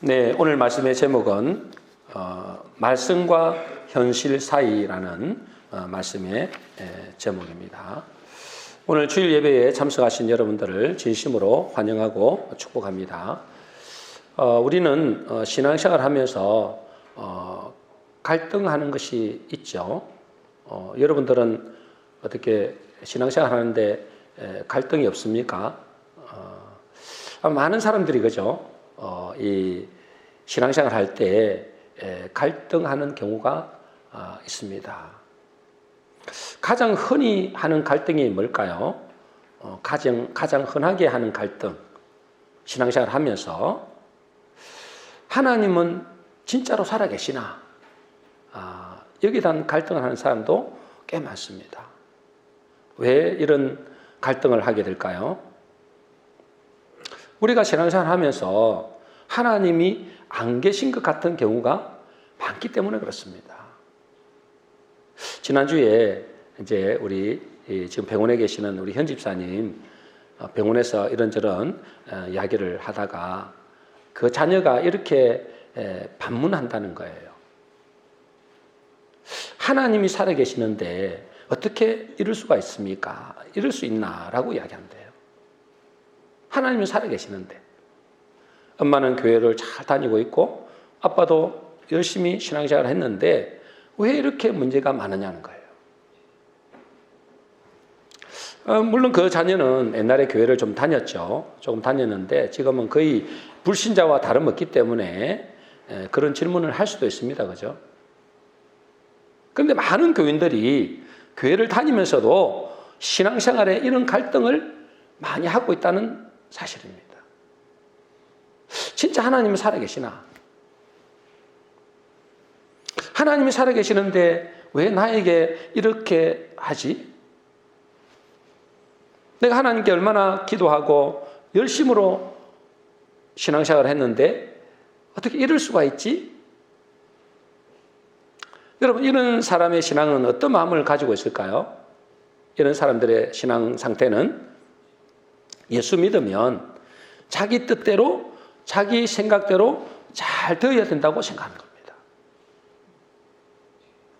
네, 오늘 말씀의 제목은 말씀과 현실 사이라는 말씀의 제목입니다. 오늘 주일 예배에 참석하신 여러분들을 진심으로 환영하고 축복합니다. 우리는 신앙생활 하면서 갈등하는 것이 있죠. 여러분들은 어떻게 신앙생활 하는데 갈등이 없습니까? 많은 사람들이 그죠? 이 신앙생활 할 때 갈등하는 경우가 있습니다. 가장 흔히 하는 갈등이 뭘까요? 가장 흔하게 하는 갈등, 신앙생활 하면서 하나님은 진짜로 살아계시나? 여기에 대한 갈등을 하는 사람도 꽤 많습니다. 왜 이런 갈등을 하게 될까요? 우리가 신앙생활 하면서 하나님이 안 계신 것 같은 경우가 많기 때문에 그렇습니다. 지난주에 이제 우리 지금 병원에 계시는 우리 현 집사님 병원에서 이런저런 이야기를 하다가 그 자녀가 이렇게 반문한다는 거예요. 하나님이 살아계시는데 어떻게 이럴 수가 있습니까? 이럴 수 있나라고 이야기한대요. 하나님은 살아계시는데 엄마는 교회를 잘 다니고 있고 아빠도 열심히 신앙생활을 했는데 왜 이렇게 문제가 많으냐는 거예요. 물론 그 자녀는 옛날에 교회를 좀 다녔죠. 조금 다녔는데 지금은 거의 불신자와 다름없기 때문에 그런 질문을 할 수도 있습니다. 그죠? 그런데 많은 교인들이 교회를 다니면서도 신앙생활에 이런 갈등을 많이 하고 있다는 사실입니다. 진짜 하나님이 살아계시나? 하나님이 살아계시는데 왜 나에게 이렇게 하지? 내가 하나님께 얼마나 기도하고 열심으로 신앙생활을 했는데 어떻게 이럴 수가 있지? 여러분, 이런 사람의 신앙은 어떤 마음을 가지고 있을까요? 이런 사람들의 신앙 상태는 예수 믿으면 자기 뜻대로 자기 생각대로 잘 되어야 된다고 생각하는 겁니다.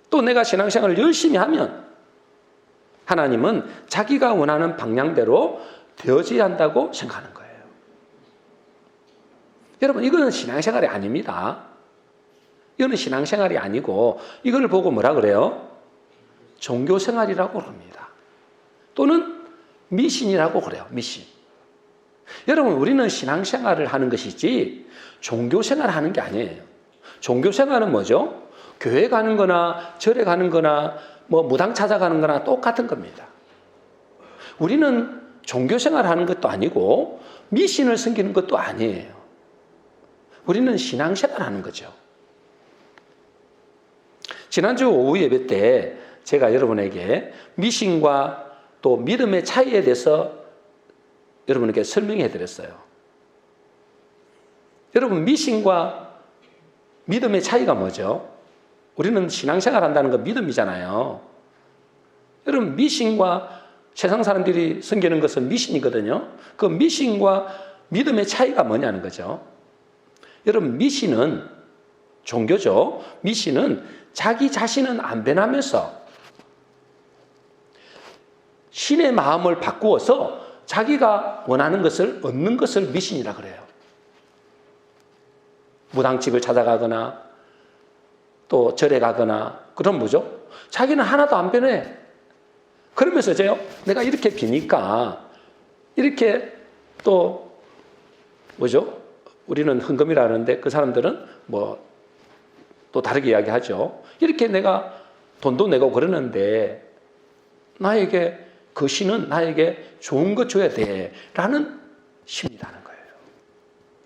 또 내가 신앙생활을 열심히 하면 하나님은 자기가 원하는 방향대로 되어져야 한다고 생각하는 거예요. 여러분, 이거는 신앙생활이 아닙니다. 이거는 신앙생활이 아니고 이걸 보고 뭐라 그래요? 종교생활이라고 그럽니다. 또는 미신이라고 그래요. 미신. 여러분, 우리는 신앙생활을 하는 것이지 종교생활을 하는 게 아니에요. 종교생활은 뭐죠? 교회 가는 거나 절에 가는 거나 뭐 무당 찾아가는 거나 똑같은 겁니다. 우리는 종교생활을 하는 것도 아니고 미신을 섬기는 것도 아니에요. 우리는 신앙생활을 하는 거죠. 지난주 오후 예배 때 제가 여러분에게 미신과 또 믿음의 차이에 대해서 여러분에게 설명해 드렸어요. 여러분, 미신과 믿음의 차이가 뭐죠? 우리는 신앙생활 한다는 건 믿음이잖아요. 여러분, 미신과 세상 사람들이 섬기는 것은 미신이거든요. 그 미신과 믿음의 차이가 뭐냐는 거죠. 여러분, 미신은 종교죠. 미신은 자기 자신은 안 변하면서 신의 마음을 바꾸어서 자기가 원하는 것을 얻는 것을 미신이라 그래요. 무당집을 찾아가거나 또 절에 가거나 그런 뭐죠? 자기는 하나도 안 변해. 그러면서 내가 이렇게 비니까 이렇게 또 뭐죠? 우리는 헌금이라는데 그 사람들은 뭐 또 다르게 이야기하죠. 이렇게 내가 돈도 내고 그러는데 나에게 그 신은 나에게 좋은 것 줘야 돼 라는 심리라는 거예요.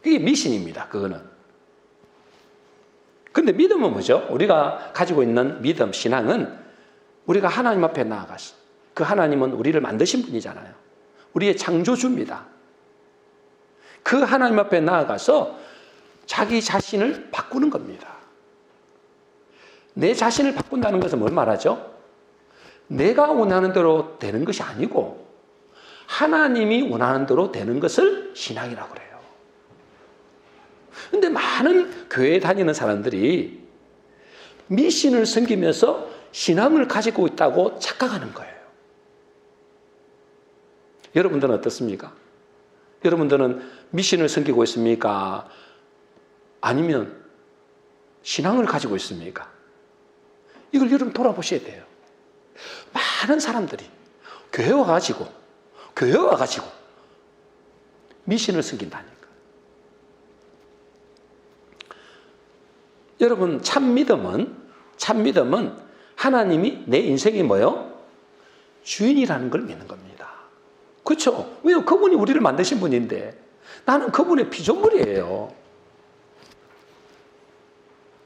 이게 미신입니다. 그거는. 근데 믿음은 뭐죠? 우리가 가지고 있는 믿음, 신앙은 우리가 하나님 앞에 나아가서 그 하나님은 우리를 만드신 분이잖아요. 우리의 창조주입니다. 그 하나님 앞에 나아가서 자기 자신을 바꾸는 겁니다. 내 자신을 바꾼다는 것은 뭘 말하죠? 내가 원하는 대로 되는 것이 아니고 하나님이 원하는 대로 되는 것을 신앙이라고 그래요. 근데 많은 교회에 다니는 사람들이 미신을 섬기면서 신앙을 가지고 있다고 착각하는 거예요. 여러분들은 어떻습니까? 여러분들은 미신을 섬기고 있습니까? 아니면 신앙을 가지고 있습니까? 이걸 여러분 돌아보셔야 돼요. 많은 사람들이 교회 와가지고 미신을 섬긴다니까. 여러분, 참 믿음은 하나님이 내 인생이 뭐요? 주인이라는 걸 믿는 겁니다. 그렇죠? 왜요? 그분이 우리를 만드신 분인데 나는 그분의 피조물이에요.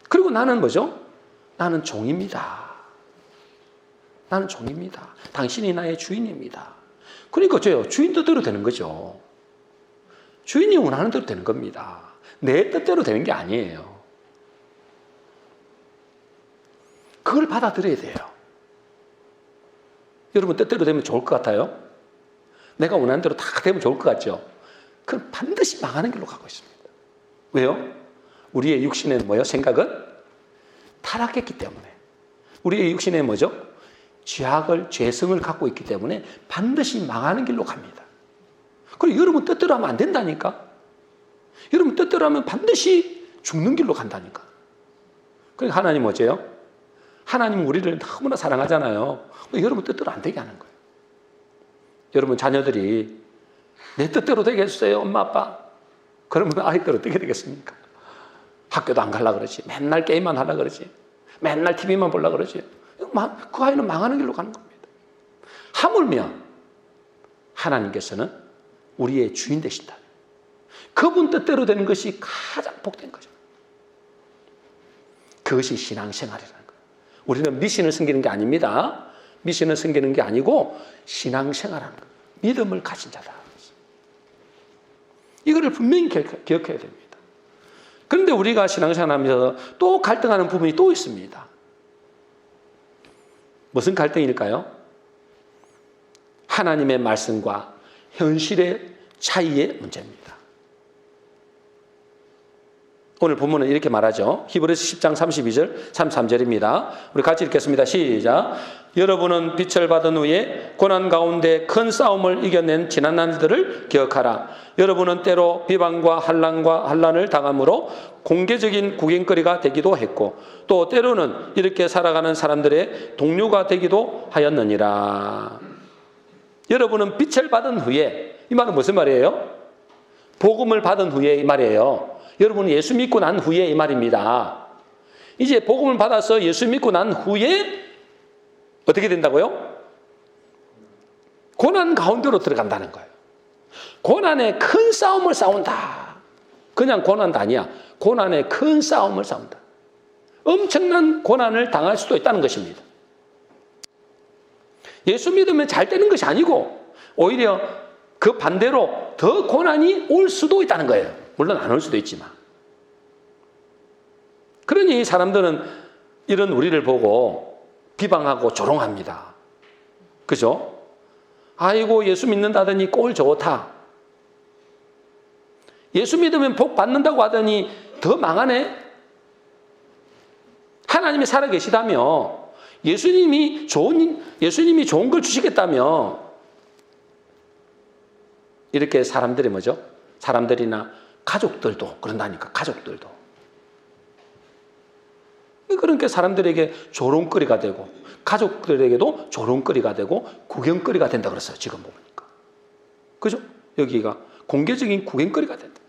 그리고 나는 뭐죠? 나는 종입니다. 나는 종입니다. 당신이 나의 주인입니다. 그러니까 어째요? 주인 뜻대로 되는 거죠. 주인이 원하는 대로 되는 겁니다. 내 뜻대로 되는 게 아니에요. 그걸 받아들여야 돼요. 여러분 뜻대로 되면 좋을 것 같아요? 내가 원하는 대로 다 되면 좋을 것 같죠? 그건 반드시 망하는 길로 가고 있습니다. 왜요? 우리의 육신의 뭐요? 생각은 타락했기 때문에. 우리의 육신의 뭐죠? 죄성을 갖고 있기 때문에 반드시 망하는 길로 갑니다. 그리고 여러분 뜻대로 하면 안 된다니까. 여러분 뜻대로 하면 반드시 죽는 길로 간다니까. 그러니까 하나님 어째요? 하나님은 우리를 너무나 사랑하잖아요. 여러분 뜻대로 안 되게 하는 거예요. 여러분 자녀들이 내 뜻대로 되게 해주세요, 엄마 아빠. 그러면 아이들 어떻게 되겠습니까? 학교도 안 가려고 그러지. 맨날 게임만 하려고 그러지. 맨날 TV만 보려고 그러지. 그 아이는 망하는 길로 가는 겁니다. 하물며 하나님께서는 우리의 주인 되신다. 그분 뜻대로 되는 것이 가장 복된 거죠. 그것이 신앙생활이라는 거예요. 우리는 미신을 섬기는 게 아닙니다. 미신을 섬기는 게 아니고 신앙생활하는 거예요. 믿음을 가진 자다. 이거를 분명히 기억해야 됩니다. 그런데 우리가 신앙생활하면서 또 갈등하는 부분이 또 있습니다. 무슨 갈등일까요? 하나님의 말씀과 현실의 차이의 문제입니다. 오늘 본문은 이렇게 말하죠. 히브리서 10장 32절 33절입니다. 우리 같이 읽겠습니다. 시작. 여러분은 빛을 받은 후에 고난 가운데 큰 싸움을 이겨낸 지난 날들을 기억하라. 여러분은 때로 비방과 환난을 당함으로 공개적인 구경거리가 되기도 했고 또 때로는 이렇게 살아가는 사람들의 동료가 되기도 하였느니라. 여러분은 빛을 받은 후에, 이 말은 무슨 말이에요? 복음을 받은 후에 이 말이에요. 여러분은 예수 믿고 난 후에 이 말입니다. 이제 복음을 받아서 예수 믿고 난 후에 어떻게 된다고요? 고난 가운데로 들어간다는 거예요. 고난의 큰 싸움을 싸운다. 그냥 고난도 아니야. 고난의 큰 싸움을 싸운다. 엄청난 고난을 당할 수도 있다는 것입니다. 예수 믿으면 잘 되는 것이 아니고 오히려 그 반대로 더 고난이 올 수도 있다는 거예요. 물론 안 올 수도 있지만. 그러니 사람들은 이런 우리를 보고 비방하고 조롱합니다. 그죠? 아이고 예수 믿는다더니 꼴 좋다. 예수 믿으면 복 받는다고 하더니 더 망하네. 하나님이 살아계시다며 예수님이 좋은 걸 주시겠다며 이렇게 사람들이 뭐죠? 사람들이나 가족들도 그런다니까. 가족들도. 그러니까 사람들에게 조롱거리가 되고 가족들에게도 조롱거리가 되고 구경거리가 된다 그랬어요. 지금 보니까. 그죠? 여기가 공개적인 구경거리가 된다.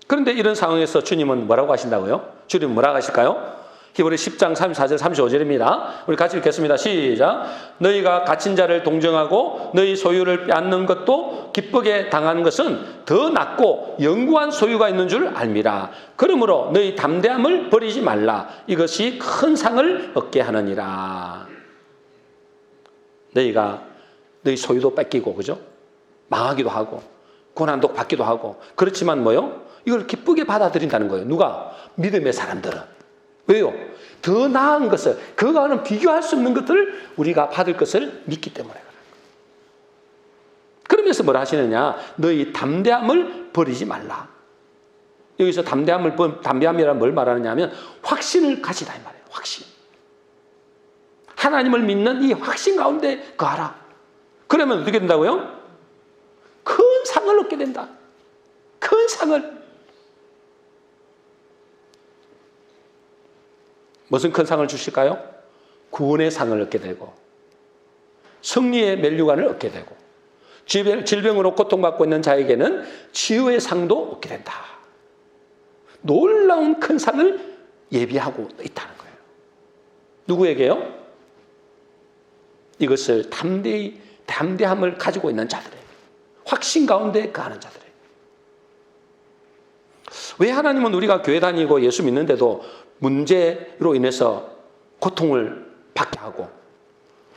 그런데 이런 상황에서 주님은 뭐라고 하신다고요? 주님은 뭐라고 하실까요? 히브리서 10장 34절 35절입니다. 우리 같이 읽겠습니다. 시작. 너희가 갇힌 자를 동정하고 너희 소유를 빼앗는 것도 기쁘게 당하는 것은 더 낫고 영구한 소유가 있는 줄 알미라. 그러므로 너희 담대함을 버리지 말라. 이것이 큰 상을 얻게 하느니라. 너희 소유도 뺏기고 그죠? 망하기도 하고 고난도 받기도 하고 그렇지만 뭐요? 이걸 기쁘게 받아들인다는 거예요. 누가? 믿음의 사람들은. 왜요? 더 나은 것을, 그거와는 비교할 수 없는 것들을 우리가 받을 것을 믿기 때문에 그래요. 그러면 그래서 뭐라 하시느냐? 너희 담대함을 버리지 말라. 여기서 담대함이란 뭘 말하느냐 하면 확신을 가지다 이 말이에요. 확신. 하나님을 믿는 이 확신 가운데 거하라. 그러면 어떻게 된다고요? 큰 상을 얻게 된다. 큰 상을. 무슨 큰 상을 주실까요? 구원의 상을 얻게 되고 승리의 면류관을 얻게 되고 질병으로 고통받고 있는 자에게는 치유의 상도 얻게 된다. 놀라운 큰 상을 예비하고 있다는 거예요. 누구에게요? 이것을 담대함을 가지고 있는 자들에게, 확신 가운데 거하는 자들에게. 왜 하나님은 우리가 교회 다니고 예수 믿는데도 문제로 인해서 고통을 받게 하고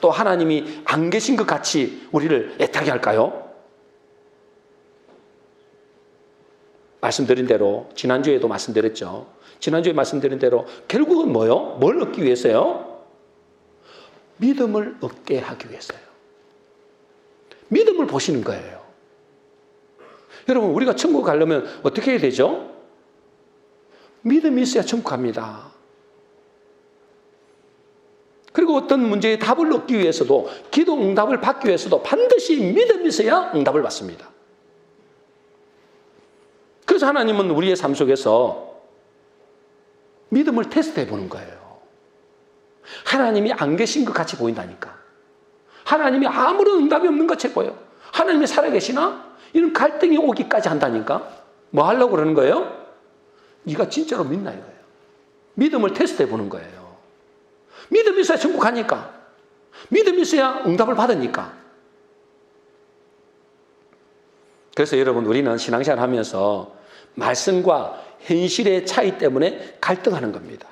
또 하나님이 안 계신 것 같이 우리를 애타게 할까요? 말씀드린 대로, 지난주에도 말씀드렸죠. 지난주에 말씀드린 대로 결국은 뭐요? 뭘 얻기 위해서요? 믿음을 얻게 하기 위해서요. 믿음을 보시는 거예요. 여러분, 우리가 천국 가려면 어떻게 해야 되죠? 믿음이 있어야 천국 갑니다. 그리고 어떤 문제의 답을 얻기 위해서도, 기도 응답을 받기 위해서도 반드시 믿음이 있어야 응답을 받습니다. 그래서 하나님은 우리의 삶 속에서 믿음을 테스트해 보는 거예요. 하나님이 안 계신 것 같이 보인다니까. 하나님이 아무런 응답이 없는 것 같이 보여. 하나님이 살아계시나? 이런 갈등이 오기까지 한다니까. 뭐 하려고 그러는 거예요? 네가 진짜로 믿나 이거예요. 믿음을 테스트해 보는 거예요. 믿음이 있어야 천국 가니까. 믿음이 있어야 응답을 받으니까. 그래서 여러분, 우리는 신앙생활 하면서 말씀과 현실의 차이 때문에 갈등하는 겁니다.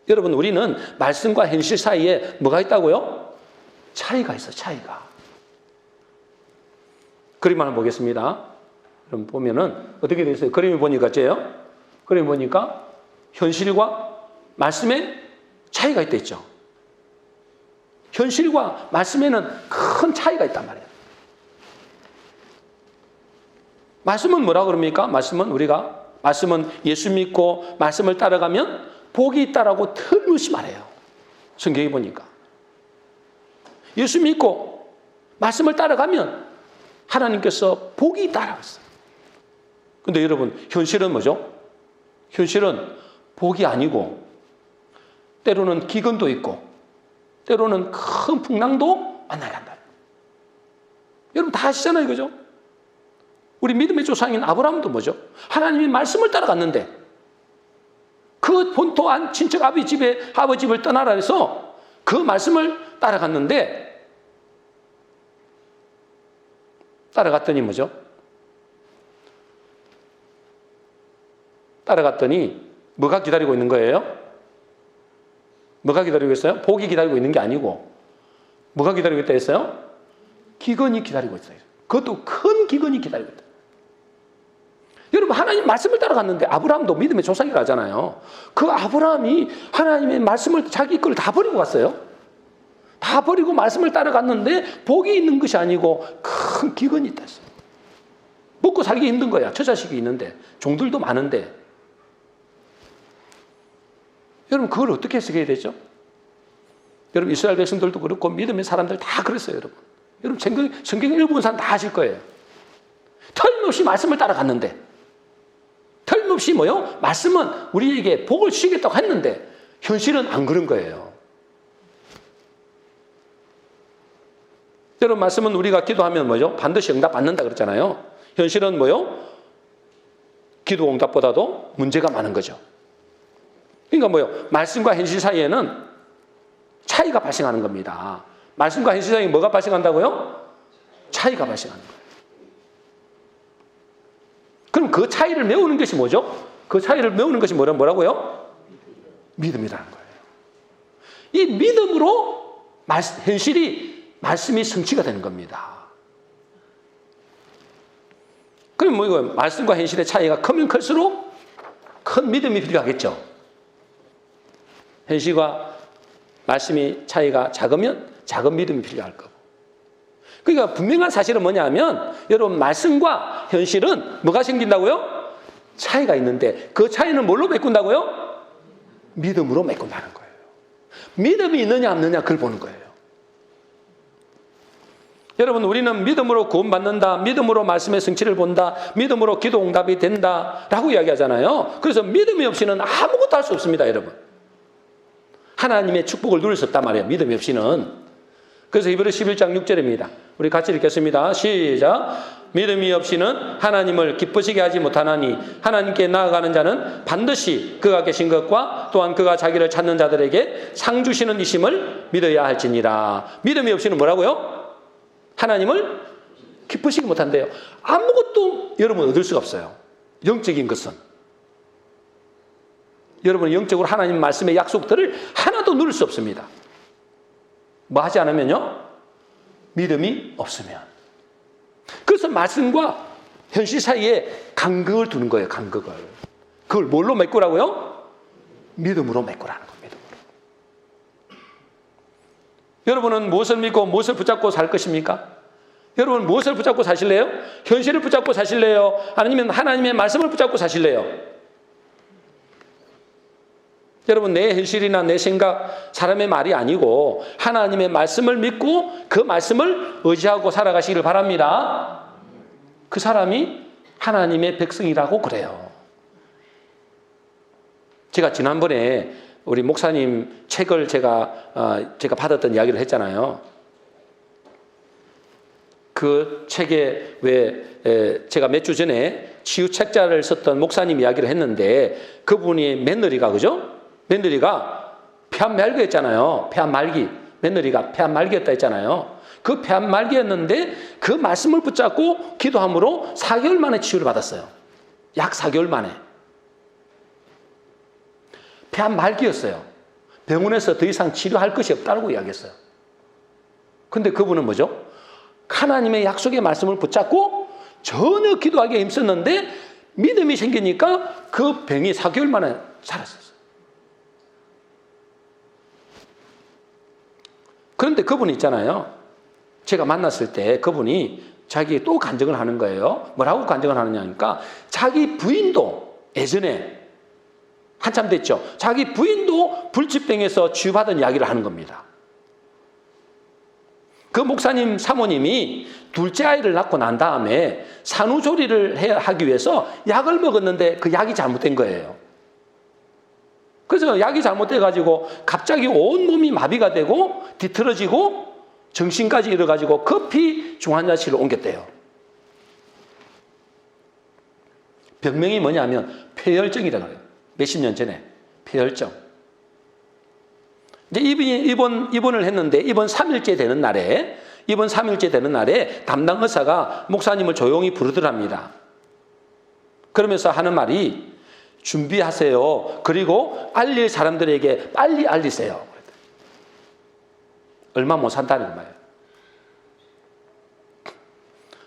여러분, 우리는 말씀과 현실 사이에 뭐가 있다고요? 차이가 있어요. 차이가. 그림 하나 보겠습니다. 그럼 보면은 어떻게 되어 있어요? 그림을 보니까 어째요? 그림 보니까 현실과 말씀의 차이가 있다 있죠. 현실과 말씀에는 큰 차이가 있단 말이에요. 말씀은 뭐라 그럽니까? 말씀은 예수 믿고 말씀을 따라가면 복이 있다라고 틀림없이 말해요. 성경에 보니까. 예수 믿고 말씀을 따라가면 하나님께서 복이 있다라고 했어요. 근데 여러분, 현실은 뭐죠? 현실은 복이 아니고 때로는 기근도 있고 때로는 큰 풍랑도 만나게 한다. 여러분 다 아시잖아요. 그죠? 우리 믿음의 조상인 아브라함도 뭐죠? 하나님의 말씀을 따라갔는데 그 본토 친척 아버지 집을 떠나라 해서 그 말씀을 따라갔는데 따라갔더니 뭐죠? 따라갔더니 뭐가 기다리고 있는 거예요? 뭐가 기다리고 있어요? 복이 기다리고 있는 게 아니고 뭐가 기다리고 있다 했어요? 기근이 기다리고 있어요. 그것도 큰 기근이 기다리고 있다. 여러분, 하나님 말씀을 따라갔는데 아브라함도 믿음의 조상이라 하잖아요. 그 아브라함이 하나님의 말씀을 자기 걸 다 버리고 갔어요. 다 버리고 말씀을 따라갔는데 복이 있는 것이 아니고 큰 기근이 있다 했어요. 먹고 살기 힘든 거야. 처자식이 있는데 종들도 많은데. 여러분, 그걸 어떻게 해석해야 되죠? 여러분, 이스라엘 백성들도 그렇고 믿음의 사람들 다 그랬어요. 여러분 성경 읽어본 사람 다 아실 거예요. 틀림없이 말씀을 따라갔는데 틀림없이 뭐요? 말씀은 우리에게 복을 주시겠다고 했는데 현실은 안 그런 거예요. 여러분, 말씀은 우리가 기도하면 뭐죠? 반드시 응답 받는다 그랬잖아요. 현실은 뭐요? 기도 응답보다도 문제가 많은 거죠. 그러니까 뭐요? 말씀과 현실 사이에는 차이가 발생하는 겁니다. 말씀과 현실 사이에 뭐가 발생한다고요? 차이가 발생하는 거예요. 그럼 그 차이를 메우는 것이 뭐죠? 그 차이를 메우는 것이 뭐라고요? 믿음이라는 거예요. 이 믿음으로 말씀이 성취가 되는 겁니다. 그럼 뭐 이거 말씀과 현실의 차이가 크면 클수록 큰 믿음이 필요하겠죠. 현실과 말씀의 차이가 작으면 작은 믿음이 필요할 거고. 그러니까 분명한 사실은 뭐냐면 여러분 말씀과 현실은 뭐가 생긴다고요? 차이가 있는데 그 차이는 뭘로 메꾼다고요? 믿음으로 메꾼다는 거예요. 믿음이 있느냐 없느냐 그걸 보는 거예요. 여러분 우리는 믿음으로 구원받는다, 믿음으로 말씀의 성취를 본다, 믿음으로 기도 응답이 된다 라고 이야기하잖아요. 그래서 믿음이 없이는 아무것도 할 수 없습니다. 여러분 하나님의 축복을 누릴 수 없단 말이에요. 믿음이 없이는. 그래서 히브리서 11장 6절입니다. 우리 같이 읽겠습니다. 시작. 믿음이 없이는 하나님을 기쁘시게 하지 못하나니 하나님께 나아가는 자는 반드시 그가 계신 것과 또한 그가 자기를 찾는 자들에게 상 주시는 이심을 믿어야 할지니라. 믿음이 없이는 뭐라고요? 하나님을 기쁘시게 못한대요. 아무것도 여러분 얻을 수가 없어요. 영적인 것은. 여러분 영적으로 하나님 말씀의 약속들을 하나도 누릴 수 없습니다. 뭐 하지 않으면요? 믿음이 없으면. 그래서 말씀과 현실 사이에 간극을 두는 거예요. 간극을. 그걸 뭘로 메꾸라고요? 믿음으로 메꾸라는 겁니다. 믿음으로. 여러분은 무엇을 믿고 무엇을 붙잡고 살 것입니까? 여러분 무엇을 붙잡고 사실래요? 현실을 붙잡고 사실래요? 아니면 하나님의 말씀을 붙잡고 사실래요? 여러분 내 현실이나 내 생각, 사람의 말이 아니고 하나님의 말씀을 믿고 그 말씀을 의지하고 살아가시기를 바랍니다. 그 사람이 하나님의 백성이라고 그래요. 제가 지난번에 우리 목사님 책을 제가 받았던 이야기를 했잖아요. 그 책에 왜 제가 몇 주 전에 치유책자를 썼던 목사님 이야기를 했는데 그분이 며느리가 그죠? 며느리가 폐암말기였잖아요. 폐암말기. 며느리가 폐암말기였다 했잖아요. 그 폐암말기였는데 그 말씀을 붙잡고 기도함으로 4개월 만에 치유를 받았어요. 약 4개월 만에. 폐암말기였어요. 병원에서 더 이상 치료할 것이 없다고 이야기했어요. 근데 그분은 뭐죠? 하나님의 약속의 말씀을 붙잡고 전혀 기도하기에 힘썼는데 믿음이 생기니까 그 병이 4개월 만에 살았어요. 그런데 그분이 있잖아요. 제가 만났을 때 그분이 자기 또 간증을 하는 거예요. 뭐라고 간증을 하느냐 하니까 자기 부인도 예전에 한참 됐죠. 자기 부인도 불치병에서 치유받은 이야기를 하는 겁니다. 그 목사님 사모님이 둘째 아이를 낳고 난 다음에 산후조리를 하기 위해서 약을 먹었는데 그 약이 잘못된 거예요. 그래서 약이 잘못돼가지고 갑자기 온몸이 마비가 되고 뒤틀어지고 정신까지 잃어가지고 급히 중환자실로 옮겼대요. 병명이 뭐냐면 폐혈증이라고 해요. 몇십 년 전에 폐혈증. 이제 입원을 했는데 입원 3일째 되는 날에 담당 의사가 목사님을 조용히 부르더랍니다. 그러면서 하는 말이 준비하세요. 그리고 알릴 사람들에게 빨리 알리세요. 얼마 못 산다는 거예요.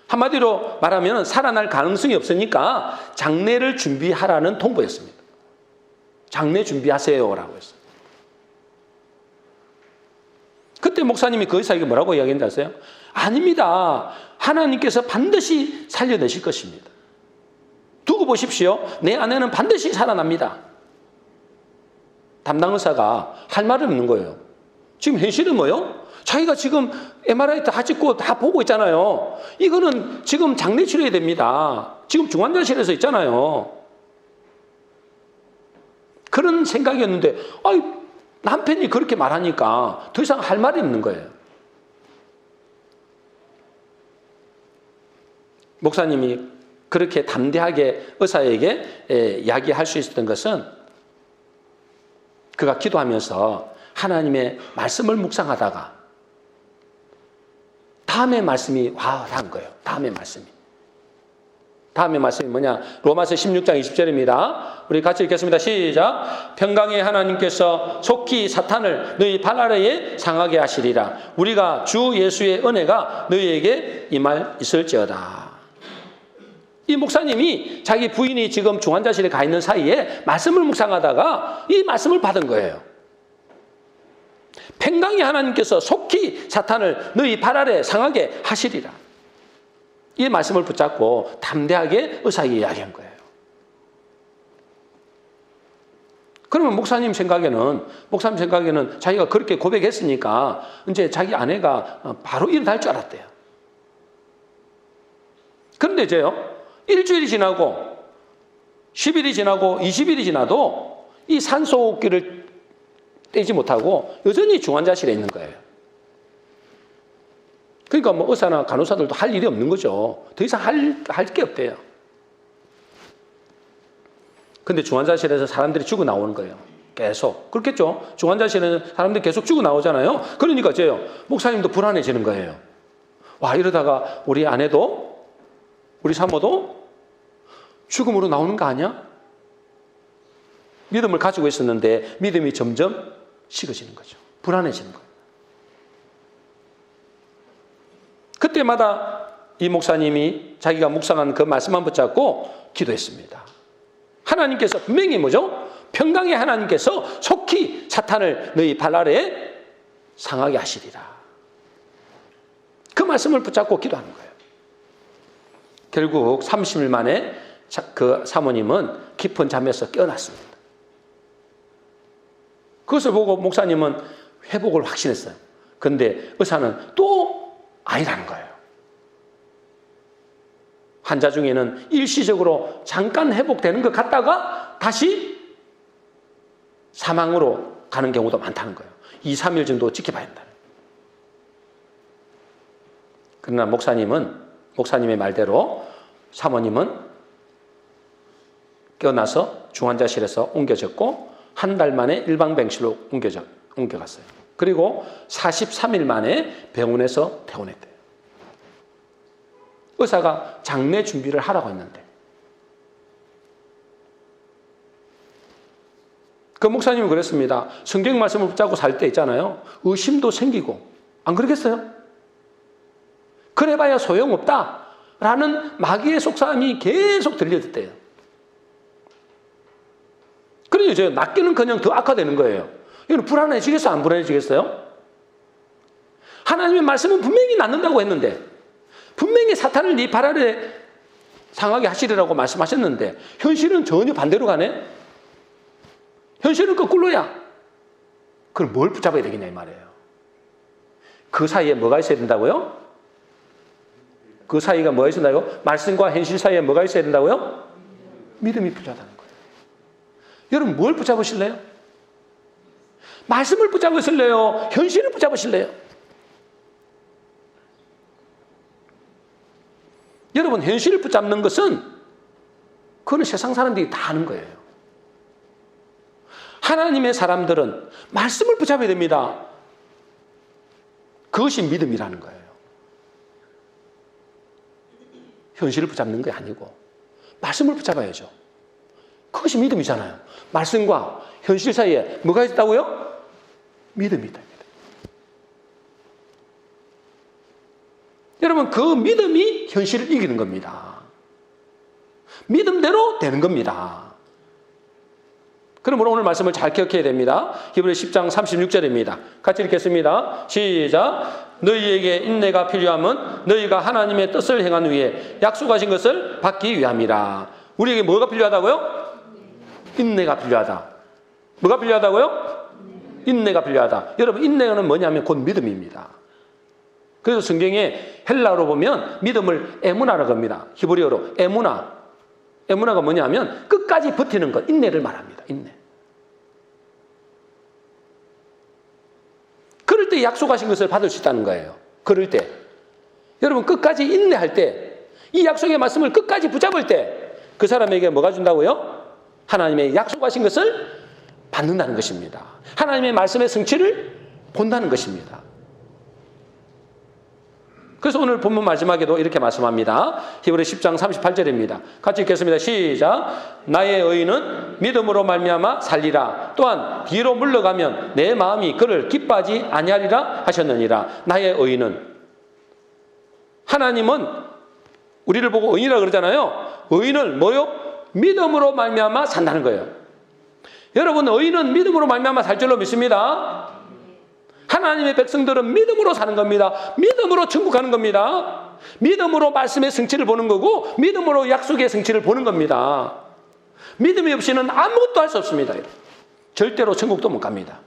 한마디로 말하면 살아날 가능성이 없으니까 장례를 준비하라는 통보였습니다. 장례 준비하세요라고 했어요. 그때 목사님이 그 의사에게 뭐라고 이야기했는지 아세요? 아닙니다. 하나님께서 반드시 살려내실 것입니다. 두고 보십시오. 내 아내는 반드시 살아납니다. 담당 의사가 할 말이 없는 거예요. 지금 현실은 뭐예요? 자기가 지금 MRI 다 찍고 다 보고 있잖아요. 이거는 지금 장례 치료해야 됩니다. 지금 중환자실에서 있잖아요. 그런 생각이었는데 남편이 그렇게 말하니까 더 이상 할 말이 없는 거예요. 목사님이 그렇게 담대하게 의사에게 이야기할 수 있었던 것은 그가 기도하면서 하나님의 말씀을 묵상하다가 다음의 말씀이 와한 거예요. 다음의 말씀이 뭐냐? 로마서 16장 20절입니다. 우리 같이 읽겠습니다. 시작. 평강의 하나님께서 속히 사탄을 너희 발 아래에 상하게 하시리라. 우리가 주 예수의 은혜가 너희에게 임할 있을지어다. 이 목사님이 자기 부인이 지금 중환자실에 가 있는 사이에 말씀을 묵상하다가 이 말씀을 받은 거예요. 평강의 하나님께서 속히 사탄을 너희 발 아래 상하게 하시리라. 이 말씀을 붙잡고 담대하게 의사에게 이야기한 거예요. 그러면 목사님 생각에는 자기가 그렇게 고백했으니까 이제 자기 아내가 바로 일어날 줄 알았대요. 그런데 이제요, 일주일이 지나고 10일이 지나고 20일이 지나도 이 산소호흡기를 떼지 못하고 여전히 중환자실에 있는 거예요. 그러니까 뭐 의사나 간호사들도 할 일이 없는 거죠. 더 이상 할 게 없대요. 근데 중환자실에서 사람들이 죽어 나오는 거예요. 계속. 그렇겠죠? 중환자실에는 사람들이 계속 죽어 나오잖아요. 그러니까 이제요, 목사님도 불안해지는 거예요. 와, 이러다가 우리 아내도, 우리 사모도 죽음으로 나오는 거 아니야? 믿음을 가지고 있었는데 믿음이 점점 식어지는 거죠. 불안해지는 거예요. 그때마다 이 목사님이 자기가 묵상한 그 말씀만 붙잡고 기도했습니다. 하나님께서 분명히 뭐죠? 평강의 하나님께서 속히 사탄을 너희 발 아래에 상하게 하시리라. 그 말씀을 붙잡고 기도하는 거예요. 결국 30일 만에 그 사모님은 깊은 잠에서 깨어났습니다. 그것을 보고 목사님은 회복을 확신했어요. 그런데 의사는 또 아니라는 거예요. 환자 중에는 일시적으로 잠깐 회복되는 것 같다가 다시 사망으로 가는 경우도 많다는 거예요. 2, 3일 정도 지켜봐야 한다. 그러나 목사님의 말대로 사모님은 깨어나서 중환자실에서 옮겨졌고 한 달 만에 일방병실로 옮겨갔어요. 그리고 43일 만에 병원에서 퇴원했대요. 의사가 장례 준비를 하라고 했는데 그 목사님은 그랬습니다. 성경 말씀을 붙잡고 살 때 있잖아요. 의심도 생기고 안 그러겠어요? 그래봐야 소용없다라는 마귀의 속삭임이 계속 들려졌대요. 그러니 이제 낫기는커녕 더 악화되는 거예요. 이건 불안해지겠어요? 안 불안해지겠어요? 하나님의 말씀은 분명히 낫는다고 했는데 분명히 사탄을 네 발 아래 상하게 하시리라고 말씀하셨는데 현실은 전혀 반대로 가네? 현실은 거꾸로야. 그럼 뭘 붙잡아야 되겠냐 이 말이에요. 그 사이에 뭐가 있어야 된다고요? 그 사이가 뭐가 있어야 된다고요? 말씀과 현실 사이에 뭐가 있어야 된다고요? 믿음이 필요하다는 거예요. 여러분 뭘 붙잡으실래요? 말씀을 붙잡으실래요? 현실을 붙잡으실래요? 여러분 현실을 붙잡는 것은 그건 세상 사람들이 다 하는 거예요. 하나님의 사람들은 말씀을 붙잡아야 됩니다. 그것이 믿음이라는 거예요. 현실을 붙잡는 게 아니고 말씀을 붙잡아야죠. 그것이 믿음이잖아요. 말씀과 현실 사이에 뭐가 있다고요? 믿음이 있다. 여러분 그 믿음이 현실을 이기는 겁니다. 믿음대로 되는 겁니다. 그러므로 오늘 말씀을 잘 기억해야 됩니다. 히브리서 10장 36절입니다. 같이 읽겠습니다. 시작. 너희에게 인내가 필요함은 너희가 하나님의 뜻을 행한 후에 약속하신 것을 받기 위함이라. 우리에게 뭐가 필요하다고요? 인내가 필요하다. 뭐가 필요하다고요? 인내가 필요하다. 여러분 인내는 뭐냐면 곧 믿음입니다. 그래서 성경에 헬라어로 보면 믿음을 에무나라고 합니다. 히브리어로 에무나. 에무나가 뭐냐면 끝까지 버티는 것, 인내를 말합니다. 인내. 그럴 때 약속하신 것을 받을 수 있다는 거예요. 그럴 때. 여러분 끝까지 인내할 때, 이 약속의 말씀을 끝까지 붙잡을 때 그 사람에게 뭐가 준다고요? 하나님의 약속하신 것을 받는다는 것입니다. 하나님의 말씀의 성취를 본다는 것입니다. 그래서 오늘 본문 마지막에도 이렇게 말씀합니다. 히브리서 10장 38절입니다. 같이 읽겠습니다. 시작. 나의 의인은 믿음으로 말미암아 살리라. 또한 뒤로 물러가면 내 마음이 그를 기뻐하지 아니하리라 하셨느니라. 나의 의인은, 하나님은 우리를 보고 의인이라고 그러잖아요. 의인은 뭐요? 믿음으로 말미암아 산다는 거예요. 여러분 의인은 믿음으로 말미암아 살 줄로 믿습니다. 하나님의 백성들은 믿음으로 사는 겁니다. 믿음으로 천국 가는 겁니다. 믿음으로 말씀의 성취를 보는 거고 믿음으로 약속의 성취를 보는 겁니다. 믿음이 없이는 아무것도 할 수 없습니다. 절대로 천국도 못 갑니다.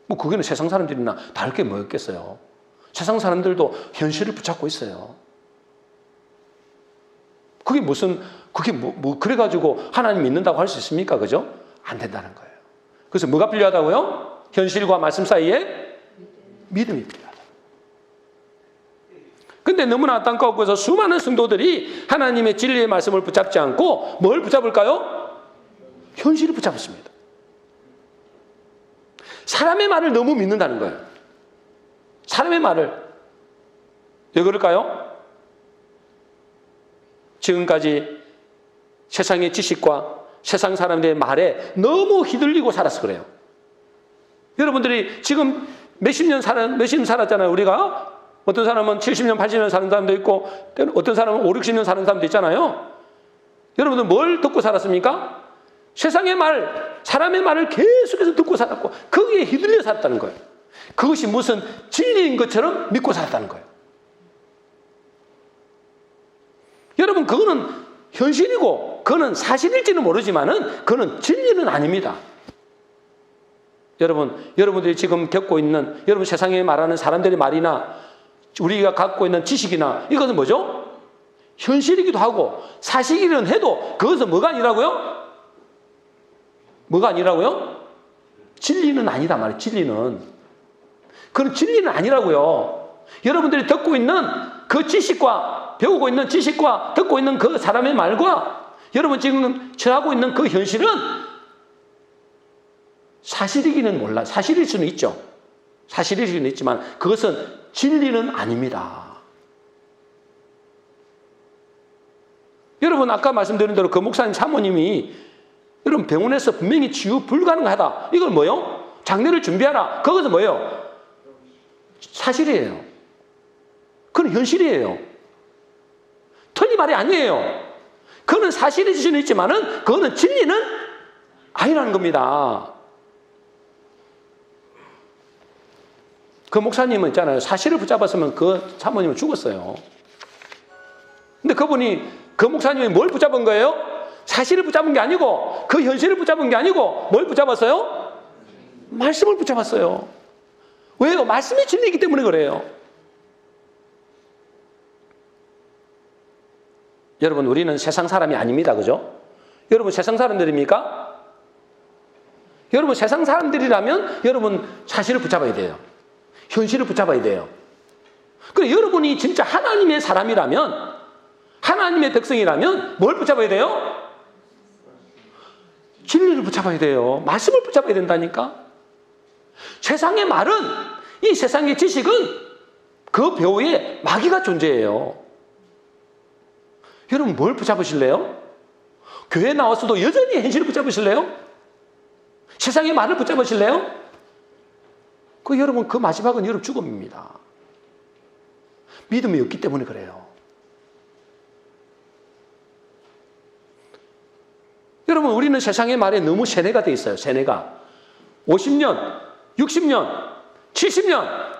뭐 그거는 세상 사람들이나 다를 게 뭐였겠어요. 세상 사람들도 현실을 붙잡고 있어요. 그게 그래가지고 하나님 믿는다고 할 수 있습니까? 그죠? 안 된다는 거예요. 그래서 뭐가 필요하다고요? 현실과 말씀 사이에 믿음이 필요하다. 근데 너무나 안타까워서 그래서 수많은 성도들이 하나님의 진리의 말씀을 붙잡지 않고 뭘 붙잡을까요? 현실을 붙잡았습니다. 사람의 말을 너무 믿는다는 거예요. 사람의 말을. 왜 그럴까요? 지금까지 세상의 지식과 세상 사람들의 말에 너무 휘둘리고 살아서 그래요. 여러분들이 지금 몇십 년 살았잖아요. 우리가 어떤 사람은 70년, 80년 사는 사람도 있고 어떤 사람은 5, 60년 사는 사람도 있잖아요. 여러분들 뭘 듣고 살았습니까? 세상의 말, 사람의 말을 계속해서 듣고 살았고 거기에 휘둘려 살았다는 거예요. 그것이 무슨 진리인 것처럼 믿고 살았다는 거예요. 여러분 그거는 현실이고 그거는 사실일지는 모르지만은 그거는 진리는 아닙니다. 여러분들이 지금 겪고 있는 여러분 세상에 말하는 사람들의 말이나 우리가 갖고 있는 지식이나 이것은 뭐죠? 현실이기도 하고 사실이긴 해도 그것은 뭐가 아니라고요? 뭐가 아니라고요? 진리는 아니다 말이에요. 진리는. 그건 진리는 아니라고요. 여러분들이 듣고 있는 그 지식과 배우고 있는 지식과 듣고 있는 그 사람의 말과 여러분 지금 처하고 있는 그 현실은 사실이기는 몰라. 사실일 수는 있죠. 사실일 수는 있지만 그것은 진리는 아닙니다. 여러분 아까 말씀드린 대로 그 목사님 사모님이 여러분 병원에서 분명히 치유 불가능하다. 이걸 뭐요? 장례를 준비하라. 그것은 뭐예요? 사실이에요. 그건 현실이에요. 틀린 말이 아니에요. 그거는 사실일 수는 있지만은 그거는 진리는 아니라는 겁니다. 그 목사님은 있잖아요. 사실을 붙잡았으면 그 사모님은 죽었어요. 근데 그 목사님이 뭘 붙잡은 거예요? 사실을 붙잡은 게 아니고 그 현실을 붙잡은 게 아니고 뭘 붙잡았어요? 말씀을 붙잡았어요. 왜요? 말씀이 진리이기 때문에 그래요. 여러분 우리는 세상 사람이 아닙니다. 그죠? 여러분 세상 사람들입니까? 여러분 세상 사람들이라면 여러분 사실을 붙잡아야 돼요. 현실을 붙잡아야 돼요. 그래 여러분이 진짜 하나님의 사람이라면 하나님의 백성이라면 뭘 붙잡아야 돼요? 진리를 붙잡아야 돼요. 말씀을 붙잡아야 된다니까. 세상의 말은 이 세상의 지식은 그 배후에 마귀가 존재해요. 여러분 뭘 붙잡으실래요? 교회 나와서도 여전히 현실을 붙잡으실래요? 세상의 말을 붙잡으실래요? 여러분 그 마지막은 여러분 죽음입니다. 믿음이 없기 때문에 그래요. 여러분 우리는 세상의 말에 너무 세뇌가 돼 있어요. 세뇌가 50년, 60년, 70년,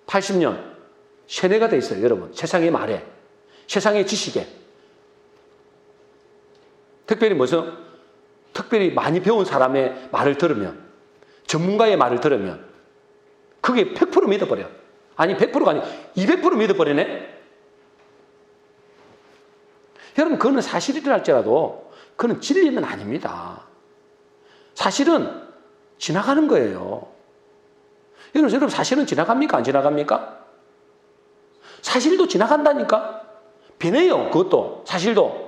80년 세뇌가 돼 있어요. 여러분 세상의 말에, 세상의 지식에. 특별히 많이 배운 사람의 말을 들으면, 전문가의 말을 들으면 그게 100% 믿어버려. 아니 100%가 아니고 200% 믿어버리네. 여러분 그거는 사실이라 할지라도 그건 진리는 아닙니다. 사실은 지나가는 거예요. 여러분 사실은 지나갑니까? 안 지나갑니까? 사실도 지나간다니까. 변해요. 그것도 사실도.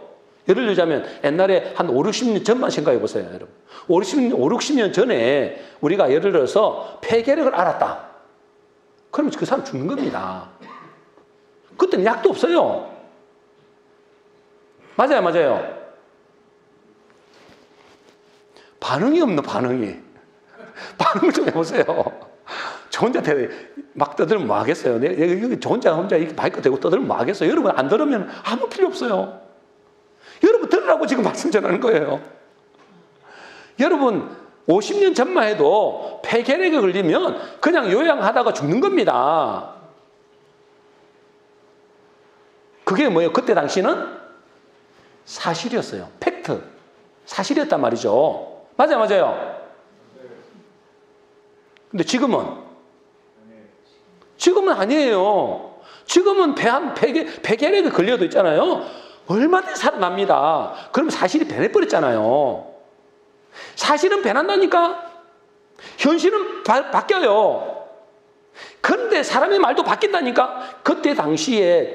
예를 들자면 옛날에 한 5, 60년 전만 생각해 보세요. 여러분 5, 60년 전에 우리가 예를 들어서 폐결핵을 알았다. 그러면 그 사람 죽는 겁니다. 그때는 약도 없어요. 맞아요. 반응이 없는 반응이. 반응을 좀 해보세요. 저 혼자 막 떠들면 뭐 하겠어요? 여기 저 혼자 마이크 대고 떠들면 뭐 하겠어요? 여러분 안 들으면 아무 필요 없어요. 여러분 들으라고 지금 말씀 전하는 거예요. 여러분 50년 전만 해도 폐결핵에 걸리면 그냥 요양하다가 죽는 겁니다. 그게 뭐예요? 그때 당시는 사실이었어요. 팩트. 사실이었단 말이죠. 맞아요. 근데 지금은 아니에요. 지금은 폐결핵에 걸려도 있잖아요. 얼마든지 살아납니다. 그럼 사실이 변해버렸잖아요. 사실은 변한다니까. 현실은 바뀌어요. 그런데 사람의 말도 바뀐다니까. 그때 당시에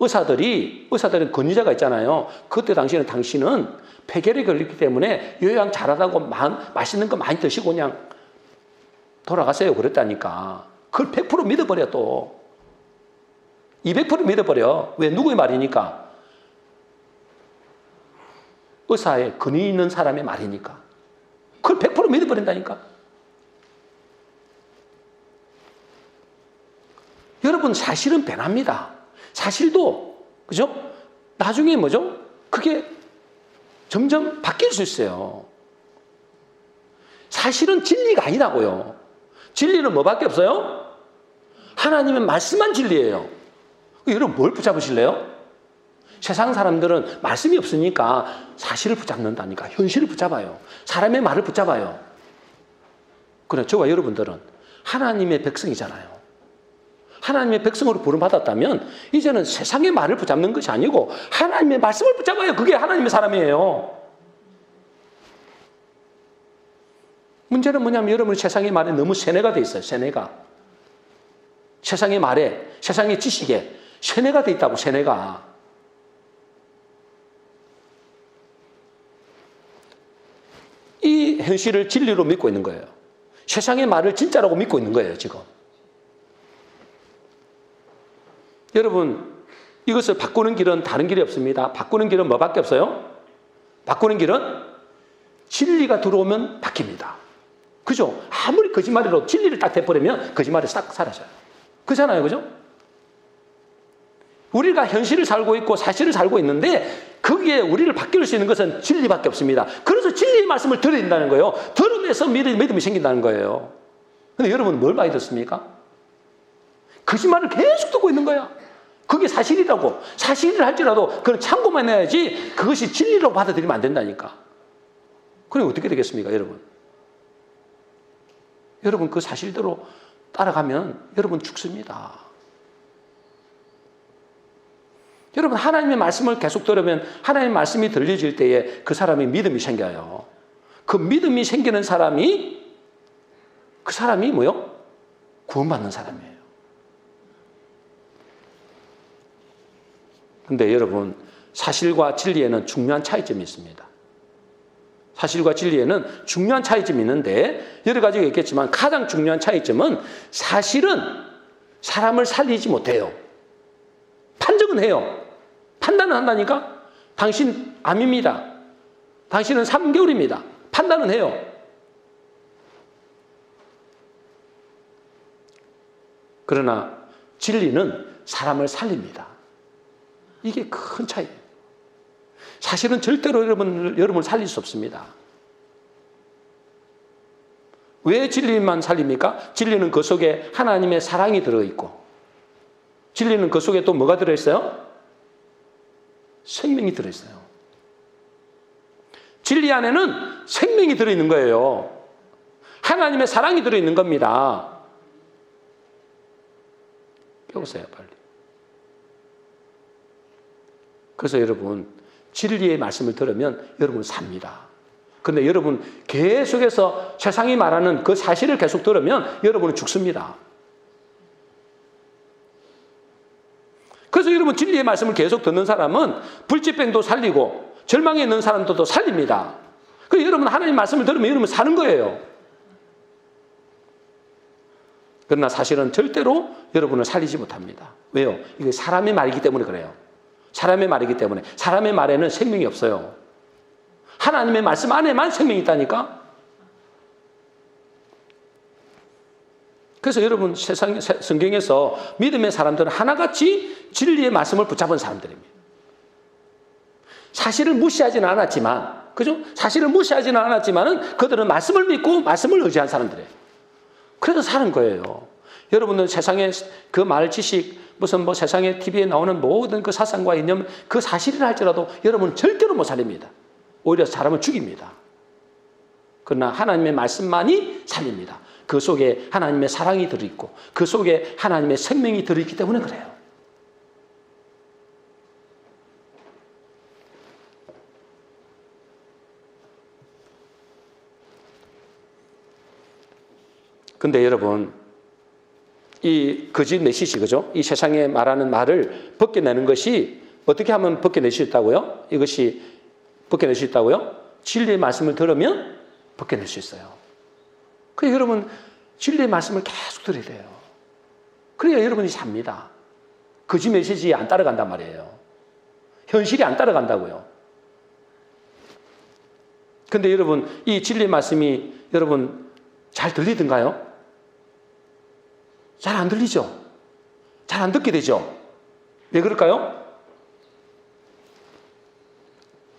의사들은 권위자가 있잖아요. 그때 당시에는 당신은 폐결핵에 걸렸기 때문에 요양 잘하다고 맛있는 거 많이 드시고 그냥 돌아가세요. 그랬다니까. 그걸 100% 믿어버려 또. 200% 믿어버려. 왜? 누구의 말이니까? 의사의 근위 있는 사람의 말이니까. 그걸 100% 믿어버린다니까. 여러분, 사실은 변합니다. 사실도, 그죠? 나중에 뭐죠? 그게 점점 바뀔 수 있어요. 사실은 진리가 아니라고요. 진리는 뭐밖에 없어요? 하나님의 말씀만 진리예요. 여러분, 뭘 붙잡으실래요? 세상 사람들은 말씀이 없으니까 사실을 붙잡는다니까. 현실을 붙잡아요. 사람의 말을 붙잡아요. 그러나 저와 여러분들은 하나님의 백성이잖아요. 하나님의 백성으로 부름받았다면 이제는 세상의 말을 붙잡는 것이 아니고 하나님의 말씀을 붙잡아요. 그게 하나님의 사람이에요. 문제는 뭐냐면 여러분 세상의 말에 너무 세뇌가 돼 있어요. 세뇌가. 세상의 말에, 세상의 지식에 세뇌가 돼 있다고. 세뇌가. 이 현실을 진리로 믿고 있는 거예요. 세상의 말을 진짜라고 믿고 있는 거예요, 지금. 여러분, 이것을 바꾸는 길은 다른 길이 없습니다. 바꾸는 길은 뭐밖에 없어요? 바꾸는 길은 진리가 들어오면 바뀝니다. 그죠? 아무리 거짓말이라도 진리를 딱 대버리면 거짓말이 싹 사라져요. 그렇잖아요, 그죠? 우리가 현실을 살고 있고 사실을 살고 있는데 거기에 우리를 바뀔 수 있는 것은 진리밖에 없습니다. 그래서 진리의 말씀을 들어야 된다는 거예요. 들으면서 믿음이 생긴다는 거예요. 근데 여러분은 뭘 많이 듣습니까? 거짓말을 계속 듣고 있는 거야. 그게 사실이라고. 사실을 할지라도 그건 참고만 해야지 그것이 진리라고 받아들이면 안 된다니까. 그럼 어떻게 되겠습니까, 여러분? 여러분 그 사실대로 따라가면 여러분 죽습니다. 여러분 하나님의 말씀을 계속 들으면 하나님의 말씀이 들려질 때에 그 사람이 믿음이 생겨요. 그 믿음이 생기는 사람이 그 사람이 뭐요? 구원받는 사람이에요. 근데 여러분 사실과 진리에는 중요한 차이점이 있습니다. 사실과 진리에는 중요한 차이점이 있는데 여러 가지가 있겠지만 가장 중요한 차이점은 사실은 사람을 살리지 못해요. 판정은 해요. 판단은 한다니까? 당신 암입니다. 당신은 3개월입니다. 판단은 해요. 그러나 진리는 사람을 살립니다. 이게 큰 차이예요. 사실은 절대로 여러분을 살릴 수 없습니다. 왜 진리만 살립니까? 진리는 그 속에 하나님의 사랑이 들어있고 진리는 그 속에 또 뭐가 들어있어요? 생명이 들어있어요. 진리 안에는 생명이 들어있는 거예요. 하나님의 사랑이 들어있는 겁니다. 깨우세요, 빨리. 그래서 여러분 진리의 말씀을 들으면 여러분 삽니다. 그런데 여러분 계속해서 세상이 말하는 그 사실을 계속 들으면 여러분은 죽습니다. 그래서 여러분 진리의 말씀을 계속 듣는 사람은 불치병도 살리고 절망에 있는 사람들도 살립니다. 그래서 여러분 하나님의 말씀을 들으면 여러분 사는 거예요. 그러나 사실은 절대로 여러분을 살리지 못합니다. 왜요? 이게 사람의 말이기 때문에 그래요. 사람의 말이기 때문에. 사람의 말에는 생명이 없어요. 하나님의 말씀 안에만 생명이 있다니까. 그래서 여러분 성경에서 믿음의 사람들은 하나같이 진리의 말씀을 붙잡은 사람들입니다. 사실을 무시하지는 않았지만 그죠? 사실을 무시하지는 않았지만은 그들은 말씀을 믿고 말씀을 의지한 사람들이에요. 그래서 사는 거예요. 여러분들 세상의 그 말 지식, 무슨 뭐 세상의 TV에 나오는 모든 그 사상과 이념, 그 사실이라 할지라도 여러분 절대로 못 살립니다. 오히려 사람을 죽입니다. 그러나 하나님의 말씀만이 살립니다. 그 속에 하나님의 사랑이 들어있고 그 속에 하나님의 생명이 들어있기 때문에 그래요. 근데 여러분, 이 거짓 메시지, 그죠? 이 세상에 말하는 말을 벗겨내는 것이 어떻게 하면 벗겨낼 수 있다고요? 이것이 벗겨낼 수 있다고요? 진리의 말씀을 들으면 벗겨낼 수 있어요. 그래서 여러분, 진리의 말씀을 계속 들어야 돼요. 그래야 여러분이 삽니다. 거짓 메시지에 안 따라간단 말이에요. 현실이 안 따라간다고요. 근데 여러분, 이 진리의 말씀이 여러분 잘 들리던가요? 잘 안 들리죠? 잘 안 듣게 되죠? 왜 그럴까요?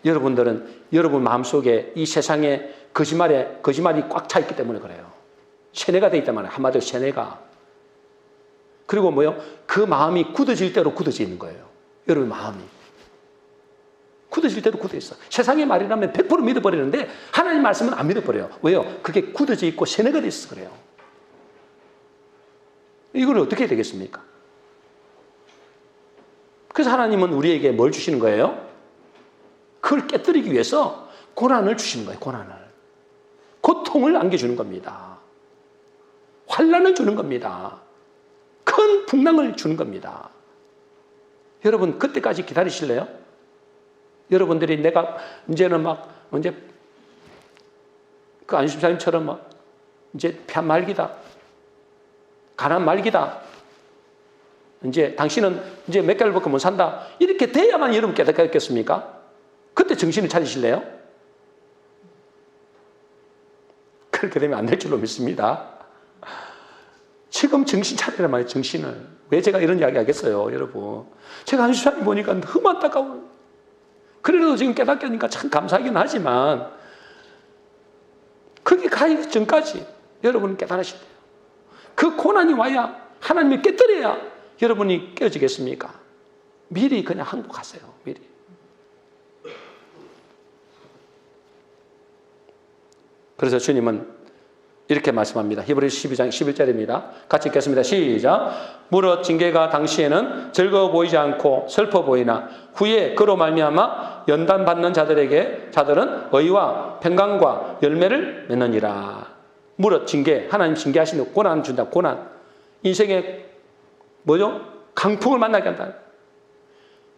여러분들은 여러분 마음속에 이 세상에 거짓말이 꽉 차 있기 때문에 그래요. 세뇌가 돼 있단 말이에요. 한마디로 세뇌가. 그리고 뭐요? 그 마음이 굳어질 대로 굳어져 있는 거예요. 여러분 마음이. 굳어질 대로 굳어 있어. 세상의 말이라면 100% 믿어버리는데 하나님 말씀은 안 믿어버려요. 왜요? 그게 굳어져 있고 세뇌가 돼 있어서 그래요. 이걸 어떻게 해야 되겠습니까? 그래서 하나님은 우리에게 뭘 주시는 거예요? 그걸 깨뜨리기 위해서 고난을 주시는 거예요. 고난을. 고통을 안겨주는 겁니다. 환난을 주는 겁니다. 큰 풍랑을 주는 겁니다. 여러분 그때까지 기다리실래요? 여러분들이 내가 이제는 막 이제 그 안심사님처럼 막 이제 편 말기다. 가난 말기다. 이제 당신은 이제 몇 개월밖에 못 산다. 이렇게 돼야만 여러분 깨닫겠습니까? 그때 정신을 차리실래요? 그렇게 되면 안 될 줄로 믿습니다. 지금 정신 차리란 말이에요. 정신을. 왜 제가 이런 이야기 하겠어요, 여러분? 제가 안심사님 보니까 너무 안타까워요. 그래도 지금 깨닫게 하니까 참 감사하긴 하지만 그게 가기 전까지 여러분은 깨달으셔야 돼요. 그 고난이 와야 하나님을 깨뜨려야 여러분이 깨어지겠습니까? 미리 그냥 항복하세요. 미리. 그래서 주님은 이렇게 말씀합니다. 히브리서 12장 11절입니다. 같이 읽겠습니다. 시작. 무릇 징계가 당시에는 즐거워 보이지 않고 슬퍼 보이나 후에 그로 말미암아 연단받는 자들은 의와 평강과 열매를 맺느니라. 무릇 징계, 하나님 징계하시는 고난 준다. 고난. 인생에 뭐죠? 강풍을 만나게 한다.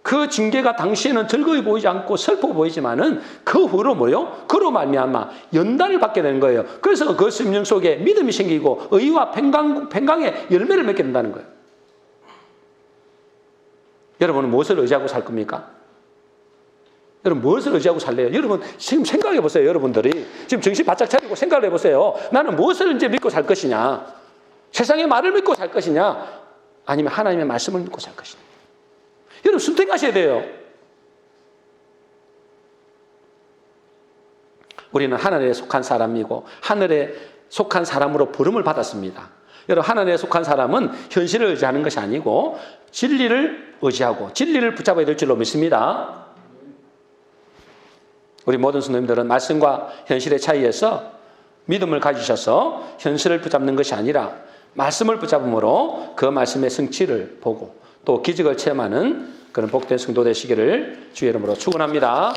그 징계가 당시에는 즐거워 보이지 않고 슬퍼 보이지만은 그 후로 뭐요? 그로 말미암아 연단을 받게 되는 거예요. 그래서 그 심령 속에 믿음이 생기고 의와 평강의 열매를 맺게 된다는 거예요. 여러분은 무엇을 의지하고 살 겁니까? 여러분 무엇을 의지하고 살래요? 여러분 지금 생각해 보세요. 여러분들이 지금 정신 바짝 차리고 생각을 해보세요. 나는 무엇을 이제 믿고 살 것이냐? 세상의 말을 믿고 살 것이냐? 아니면 하나님의 말씀을 믿고 살 것이냐? 여러분 선택하셔야 돼요. 우리는 하늘에 속한 사람이고 하늘에 속한 사람으로 부름을 받았습니다. 여러분 하늘에 속한 사람은 현실을 의지하는 것이 아니고 진리를 의지하고 진리를 붙잡아야 될 줄로 믿습니다. 우리 모든 성도님들은 말씀과 현실의 차이에서 믿음을 가지셔서 현실을 붙잡는 것이 아니라 말씀을 붙잡음으로 그 말씀의 성취를 보고 또 기적을 체험하는 그런 복된 성도 되시기를 주의 이름으로 축원합니다.